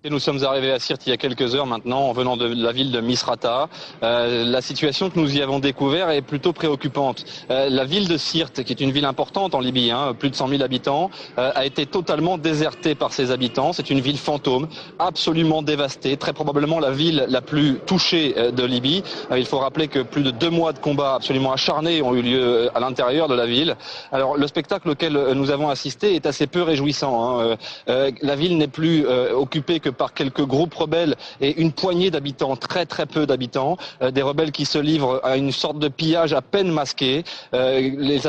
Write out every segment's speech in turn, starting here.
Et nous sommes arrivés à Sirte il y a quelques heures maintenant, en venant de la ville de Misrata. La situation que nous y avons découvert est plutôt préoccupante. La ville de Sirte, qui est une ville importante en Libye, plus de 100 000 habitants, a été totalement désertée par ses habitants. C'est une ville fantôme, absolument dévastée, très probablement la ville la plus touchée de Libye. Il faut rappeler que plus de 2 mois de combats absolument acharnés ont eu lieu à l'intérieur de la ville. Alors le spectacle auquel nous avons assisté est assez peu réjouissant. La ville n'est plus occupée que par quelques groupes rebelles et une poignée d'habitants, très peu d'habitants, des rebelles qui se livrent à une sorte de pillage à peine masqué. Les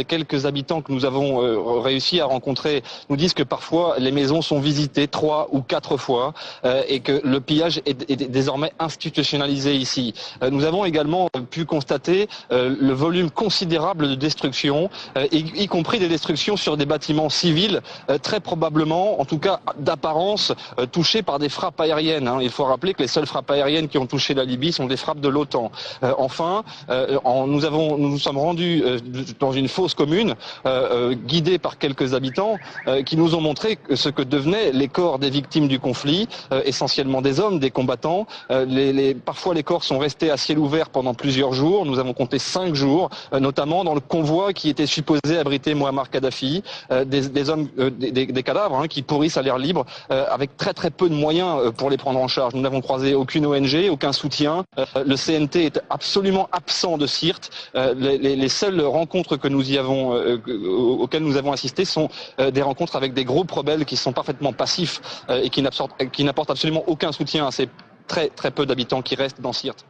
quelques habitants que nous avons réussi à rencontrer nous disent que parfois les maisons sont visitées 3 ou 4 fois et que le pillage est désormais institutionnalisé ici. Nous avons également pu constater le volume considérable de destruction, y compris des destructions sur des bâtiments civils, très probablement, en tout cas d'apparence, touchés par des frappes aériennes. Il faut rappeler que les seules frappes aériennes qui ont touché la Libye sont des frappes de l'OTAN. Enfin, nous nous sommes rendus dans une fosse commune, guidés par quelques habitants, qui nous ont montré ce que devenaient les corps des victimes du conflit, essentiellement des hommes, des combattants. Parfois les corps sont restés à ciel ouvert pendant plusieurs jours. Nous avons compté 5 jours, notamment dans le convoi qui était supposé abriter Mouammar Kadhafi, des cadavres qui pourrissent à l'air libre, avec très peu de moyens pour les prendre en charge. Nous n'avons croisé aucune ONG, aucun soutien. Le CNT est absolument absent de Sirte. Les seules rencontres que auxquelles nous avons assisté sont des rencontres avec des groupes rebelles qui sont parfaitement passifs et qui n'apportent absolument aucun soutien à ces très peu d'habitants qui restent dans Sirte.